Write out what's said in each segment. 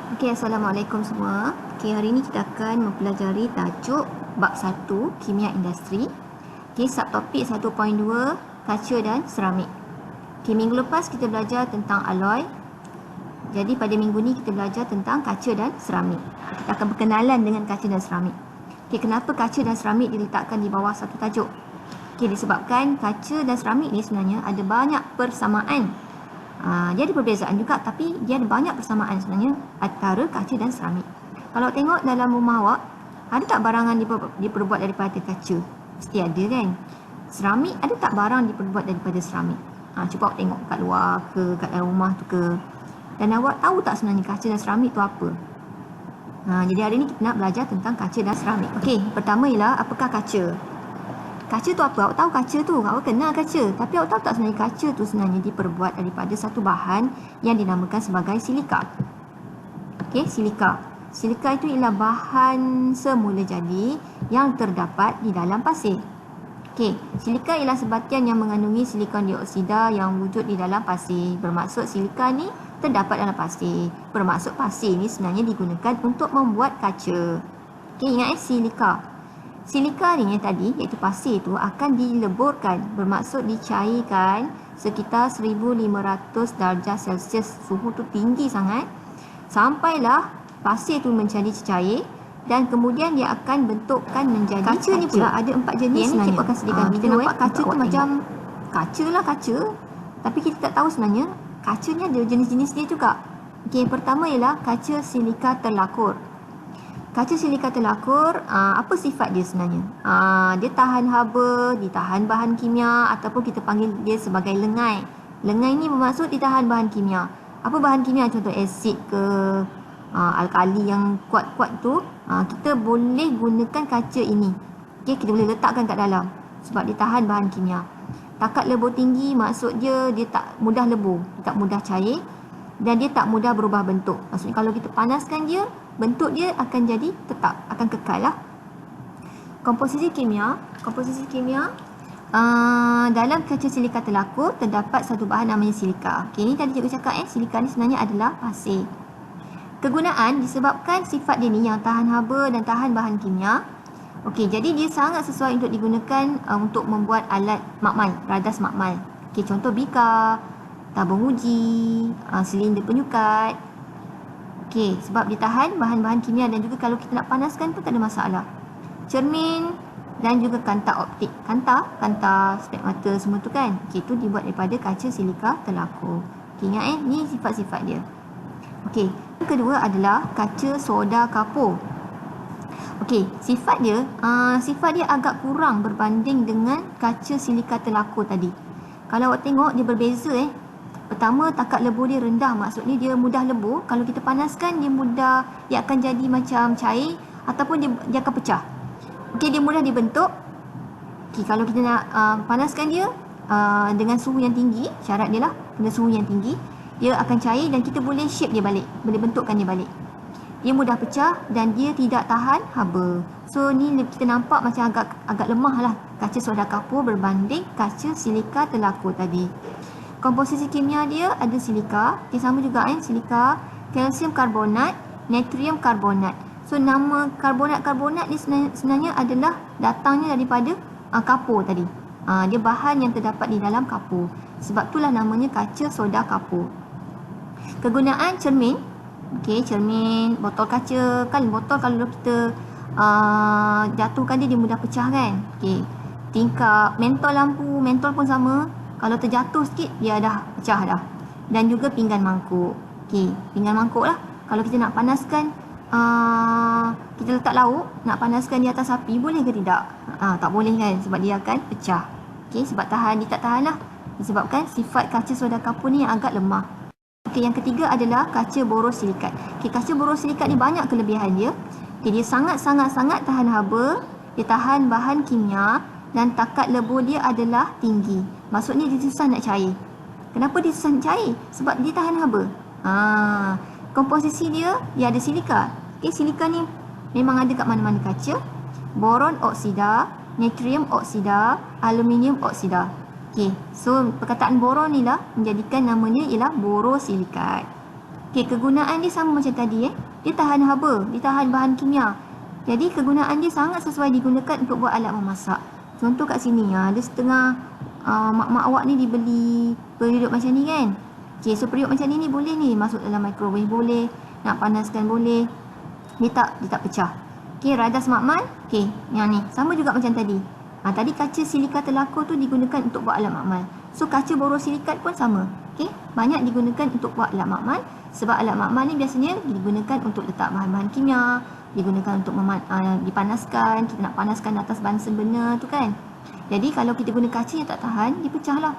Okey, Assalamualaikum semua. Okey, hari ini kita akan mempelajari tajuk bab 1 Kimia Industri. Okey, subtopik 1.2 kaca dan seramik. Okey, minggu lepas kita belajar tentang alloy. Jadi pada minggu ni kita belajar tentang kaca dan seramik. Kita akan berkenalan dengan kaca dan seramik. Okey, kenapa kaca dan seramik diletakkan di bawah satu tajuk? Okey, disebabkan kaca dan seramik ni sebenarnya ada banyak persamaan. Dia ada perbezaan juga, tapi dia ada banyak persamaan sebenarnya antara kaca dan seramik. Kalau tengok dalam rumah awak, ada tak barangan diperbuat daripada kaca? Mesti ada kan? Seramik, ada tak barang diperbuat daripada seramik? Cuba awak tengok kat luar ke, kat dalam rumah tu ke. Dan awak tahu tak sebenarnya kaca dan seramik tu apa? Jadi hari ni kita nak belajar tentang kaca dan seramik. Okey, pertama ialah apakah kaca? Kaca tu apa? Awak tahu kaca tu, awak kenal kaca. Tapi awak tahu tak sebenarnya kaca tu sebenarnya diperbuat daripada satu bahan yang dinamakan sebagai silika. Okey, silika. Silika itu ialah bahan semula jadi yang terdapat di dalam pasir. Okey, silika ialah sebatian yang mengandungi silikon dioksida yang wujud di dalam pasir. Bermaksud silika ni terdapat dalam pasir. Bermaksud pasir ni sebenarnya digunakan untuk membuat kaca. Okey, ingat silika. Silika ni tadi, iaitu pasir tu akan dileburkan, bermaksud dicairkan sekitar 1500 darjah Celsius. Suhu tu tinggi sangat. Sampailah pasir tu menjadi cecair dan kemudian dia akan bentukkan menjadi kaca. Ni pula ada 4 jenis sebenarnya. Cikgu akan sediakan video. Kita nampak kaca tu macam kaca lah kaca. Tapi kita tak tahu sebenarnya kaca ni ada jenis-jenis dia juga. Okey, yang pertama ialah kaca silika terlakur. Kaca silika terlakur, apa sifat dia sebenarnya? Dia tahan haba, ditahan bahan kimia ataupun kita panggil dia sebagai lengai. Lengai ni bermaksud ditahan bahan kimia. Apa bahan kimia? Contoh asid ke, alkali yang kuat-kuat tu, kita boleh gunakan kaca ini. Okay, kita boleh letakkan kat dalam sebab dia tahan bahan kimia. Takat lebur tinggi maksud dia tak mudah lebur, tak mudah cair dan dia tak mudah berubah bentuk. Maksudnya kalau kita panaskan dia, bentuk dia akan jadi tetap, akan kekal lah. Komposisi kimia dalam kaca silika terlakur terdapat satu bahan namanya silika. Okey, ni tadi cikgu cakap silika ni sebenarnya adalah pasir. Kegunaan disebabkan sifat dia ni yang tahan haba dan tahan bahan kimia. Okey, jadi dia sangat sesuai untuk digunakan untuk membuat alat makmal, radas makmal. Okey, contoh bika, tabung uji, silinder penyukat. Okey, sebab dia tahan bahan-bahan kimia dan juga kalau kita nak panaskan pun tak ada masalah. Cermin dan juga kanta optik. Kanta spek mata semua tu kan. Okey, itu dibuat daripada kaca silika terlakur. Okey, ingat ni sifat-sifat dia. Okey, yang kedua adalah kaca soda kapur. Okey, sifat dia agak kurang berbanding dengan kaca silika terlakur tadi. Kalau awak tengok dia berbeza Pertama, takat lebur dia rendah, maksudnya dia mudah lebur. Kalau kita panaskan, dia akan jadi macam cair ataupun dia akan pecah. Okey, dia mudah dibentuk. Okey, kalau kita nak panaskan dia dengan suhu yang tinggi, syarat dia lah dengan suhu yang tinggi, dia akan cair dan kita boleh shape dia balik, boleh bentukkan dia balik. Dia mudah pecah dan dia tidak tahan haba. So ni kita nampak macam agak lemah lah kaca soda kapur berbanding kaca silika terlakur tadi. Komposisi kimia dia ada silika, sama juga silika, kalsium karbonat, natrium karbonat. So nama karbonat ni sebenarnya adalah datangnya daripada kapur tadi. Dia bahan yang terdapat di dalam kapur. Sebab itulah namanya kaca soda kapur. Kegunaan cermin. Okey, cermin, botol kaca. Kan botol kalau kita jatuhkan dia mudah pecah kan. Okey. Tingkap, mentol lampu, mentol pun sama. Kalau terjatuh sikit, dia dah pecah dah. Dan juga pinggan mangkuk. Okey, pinggan mangkuk lah. Kalau kita nak panaskan, kita letak lauk, nak panaskan di atas api, boleh ke tidak? Tak boleh kan, sebab dia akan pecah. Okey, sebab dia tak tahan lah. Disebabkan sifat kaca soda kapur ni yang agak lemah. Okey, yang ketiga adalah kaca borosilikat. Okey, kaca borosilikat ni banyak kelebihan dia. Okey, dia sangat-sangat tahan haba, dia tahan bahan kimia dan takat lebur dia adalah tinggi. Maksudnya dia susah nak cair. Kenapa dia susah nak cair? Sebab dia tahan haba. Komposisi dia ada silika. Okey, silika ni memang ada kat mana-mana kaca. Boron oksida, natrium oksida, aluminium oksida. Okey, so perkataan boron ni lah menjadikan namanya ialah borosilikat. Okey, kegunaan dia sama macam tadi Dia tahan haba, dia tahan bahan kimia. Jadi kegunaan dia sangat sesuai digunakan untuk buat alat memasak. Contoh kat sini ada setengah mak-mak awak ni dibeli periuk macam ni kan. Okey, so periuk macam ni boleh ni masuk dalam microwave boleh, nak panaskan boleh. Dia tak pecah. Okey, radas makmal. Okey, yang ni sama juga macam tadi. Tadi kaca silika telakur tu digunakan untuk buat alat makmal. So kaca borosilikat pun sama. Okey, banyak digunakan untuk buat alat makmal. Sebab alat makmal ni biasanya digunakan untuk letak bahan-bahan kimia, digunakan untuk dipanaskan, kita nak panaskan atas bansen benda tu kan. Jadi kalau kita guna kaca yang tak tahan, dia pecah lah.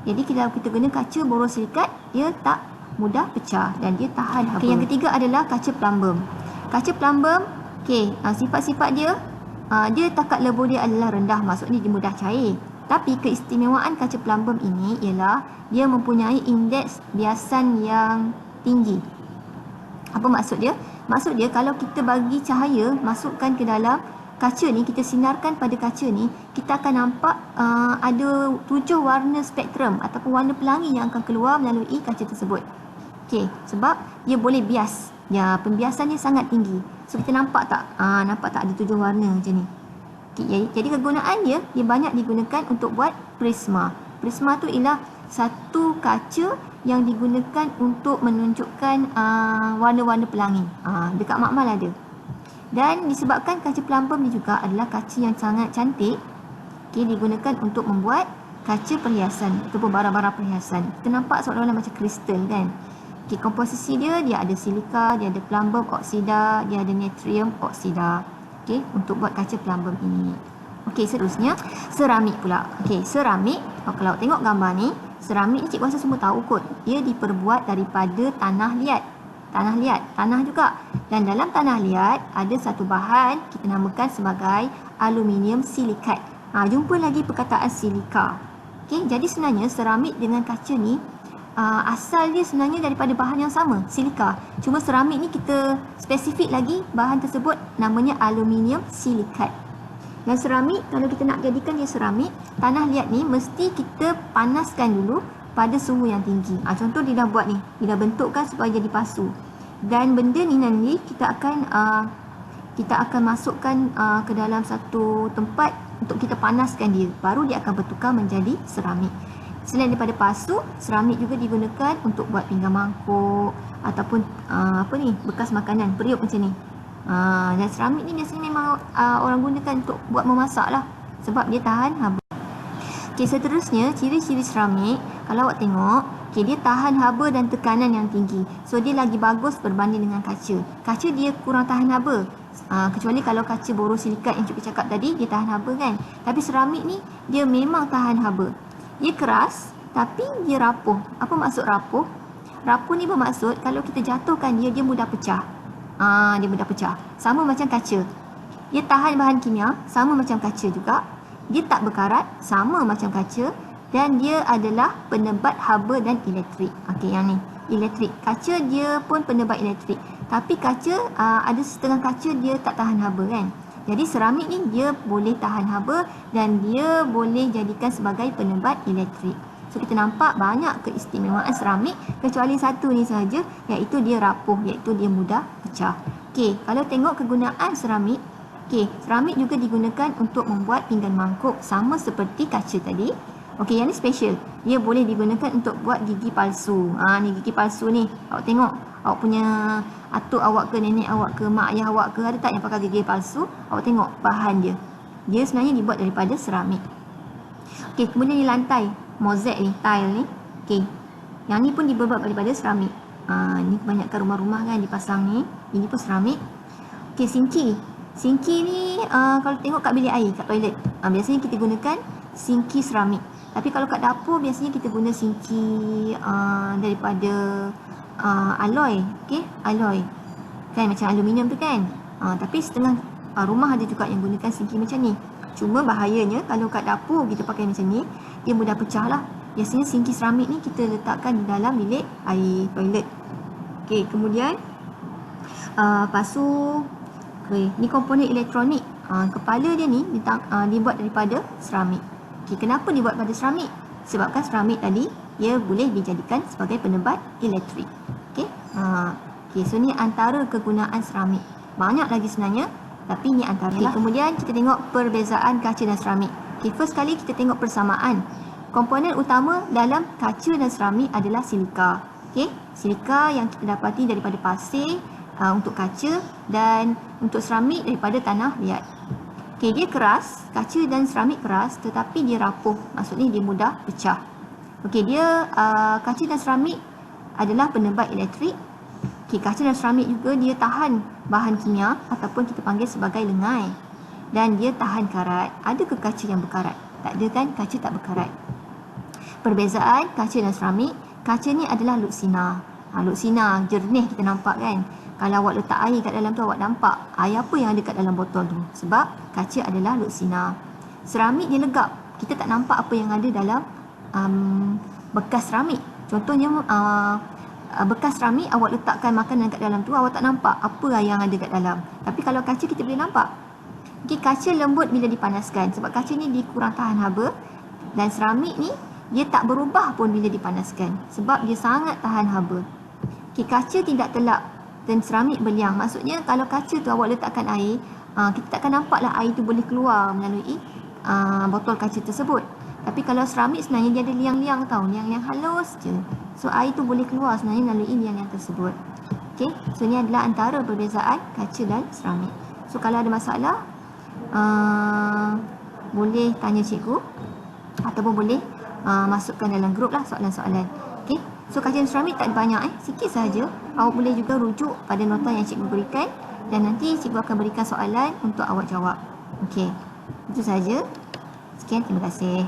Jadi kalau kita guna kaca borosilikat, dia tak mudah pecah dan dia tahan haba. Okay, yang ketiga adalah kaca plumbum. Kaca plumbum, sifat-sifat dia, dia takat lebur dia adalah rendah, maksudnya dia mudah cair. Tapi keistimewaan kaca plumbum ini ialah dia mempunyai indeks biasan yang tinggi. Apa maksud dia? Maksud dia kalau kita bagi cahaya masukkan ke dalam kaca ni, kita sinarkan pada kaca ni, kita akan nampak ada 7 warna spektrum ataupun warna pelangi yang akan keluar melalui kaca tersebut. Okey, sebab dia boleh bias. Ya, pembiasannya sangat tinggi. So kita nampak tak? Nampak tak ada 7 warna macam ni. Okay, jadi kegunaan dia banyak digunakan untuk buat prisma. Prisma tu ialah satu kaca yang digunakan untuk menunjukkan warna-warna pelangi. Dekat makmal ada. Dan disebabkan kaca plumbum ni juga adalah kaca yang sangat cantik, digunakan untuk membuat kaca perhiasan ataupun barang-barang perhiasan. Kita nampak seolah-olah macam kristal kan. Komposisi dia ada silika, dia ada plumbum oksida, dia ada natrium oksida. Untuk buat kaca plumbum ini. Seterusnya seramik pula. Seramik, kalau tengok gambar ni, seramik ni cikgu rasa semua tahu kot. Dia diperbuat daripada tanah liat. Tanah juga. Dan dalam tanah liat ada satu bahan kita namakan sebagai aluminium silikat. Jumpa lagi perkataan silika. Jadi sebenarnya seramik dengan kaca ni asal dia sebenarnya daripada bahan yang sama, silika. Cuma seramik ni kita spesifik lagi bahan tersebut namanya aluminium silikat. Dan seramik, kalau kita nak jadikan dia seramik, tanah liat ni mesti kita panaskan dulu pada suhu yang tinggi. Contoh dia dah buat ni, dia dah bentukkan supaya jadi pasu. Dan benda ni nanti kita akan masukkan ke dalam satu tempat untuk kita panaskan dia. Baru dia akan bertukar menjadi seramik. Selain daripada pasu, seramik juga digunakan untuk buat pinggan mangkuk ataupun bekas makanan, periuk macam ni. Dan seramik ni biasanya memang orang gunakan untuk buat memasak lah, sebab dia tahan haba. Seterusnya ciri-ciri seramik, kalau awak tengok, dia tahan haba dan tekanan yang tinggi. So dia lagi bagus berbanding dengan kaca. Kaca dia kurang tahan haba. Kecuali kalau kaca borosilikat yang cikgu cakap tadi, dia tahan haba kan. Tapi seramik ni dia memang tahan haba. Dia keras tapi dia rapuh. Apa maksud rapuh? Rapuh ni bermaksud kalau kita jatuhkan dia mudah pecah. Dia mudah pecah. Sama macam kaca. Dia tahan bahan kimia, sama macam kaca juga. Dia tak berkarat, sama macam kaca. Dan dia adalah penebat haba dan elektrik. Yang ni, elektrik. Kaca dia pun penebat elektrik. Tapi kaca, ada setengah kaca dia tak tahan haba kan. Jadi seramik ni dia boleh tahan haba dan dia boleh jadikan sebagai penebat elektrik. So kita nampak banyak keistimewaan seramik, kecuali satu ni sahaja, iaitu dia rapuh, iaitu dia mudah pecah. Kalau tengok kegunaan seramik, seramik juga digunakan untuk membuat pinggan mangkuk sama seperti kaca tadi. Yang ni special. Dia boleh digunakan untuk buat gigi palsu. Ni gigi palsu ni. Awak tengok, awak punya atuk awak ke, nenek awak ke, mak ayah awak ke, ada tak yang pakai gigi palsu? Awak tengok bahan dia. Dia sebenarnya dibuat daripada seramik. Kemudian ni lantai, mozaik ni, tile ni. Yang ni pun dibuat daripada seramik. Ni kebanyakan rumah-rumah kan dipasang ni. Ini pun seramik. Sinki. Sinki ni kalau tengok kat bilik air, kat toilet, biasanya kita gunakan sinki seramik. Tapi kalau kat dapur biasanya kita guna sinki daripada alloy, alloy kan, macam aluminium tu kan. Tapi setengah rumah ada juga yang gunakan sinki macam ni. Cuma bahayanya kalau kat dapur kita pakai macam ni, dia mudah pecah lah. Biasanya sinki seramik ni kita letakkan di dalam bilik air toilet. Kemudian pasu. Ni komponen elektronik. Kepala dia ni dibuat daripada seramik. Kenapa dibuat pada seramik? Sebabkan seramik tadi dia boleh dijadikan sebagai penebat elektrik. Okey, so ni antara kegunaan seramik. Banyak lagi sebenarnya, tapi ni antara. Okay, kemudian kita tengok perbezaan kaca dan seramik. Okey, first kali kita tengok persamaan. Komponen utama dalam kaca dan seramik adalah silika. Okey, silika yang kita dapati daripada pasir untuk kaca dan untuk seramik daripada tanah liat. Okey, dia keras, kaca dan seramik keras tetapi dia rapuh. Maksudnya dia mudah pecah. Okey, dia kaca dan seramik adalah penebat elektrik. Okey, kaca dan seramik juga dia tahan bahan kimia ataupun kita panggil sebagai lengai. Dan dia tahan karat. Ada ke kaca yang berkarat? Tak ada kan? Kaca tak berkarat. Perbezaan kaca dan seramik, kaca ni adalah luksina. Luksina jernih kita nampak kan. Kalau awak letak air kat dalam tu, awak nampak air apa yang ada kat dalam botol tu. Sebab kaca adalah luksina. Seramik dia legap. Kita tak nampak apa yang ada dalam bekas seramik. Contohnya bekas seramik awak letakkan makanan kat dalam tu, awak tak nampak apa yang ada kat dalam. Tapi kalau kaca kita boleh nampak. Okay, kaca lembut bila dipanaskan. Sebab kaca ni dia kurang tahan haba. Dan seramik ni dia tak berubah pun bila dipanaskan. Sebab dia sangat tahan haba. Okay, kaca tidak telap dan seramik berliang. Maksudnya kalau kaca tu awak letakkan air, kita takkan nampaklah air tu boleh keluar melalui botol kaca tersebut. Tapi kalau seramik sebenarnya dia ada liang-liang tau. Liang-liang halus je. So air tu boleh keluar sebenarnya melalui liang-liang tersebut. Okay, so ni adalah antara perbezaan kaca dan seramik. So kalau ada masalah, boleh tanya cikgu ataupun boleh masukkan dalam grup lah soalan-soalan. Okay, so kaca dan seramik tak ada banyak, sikit saja. Awak boleh juga rujuk pada nota yang cikgu berikan dan nanti cikgu akan berikan soalan untuk awak jawab. Okay, itu saja. Sekian, terima kasih.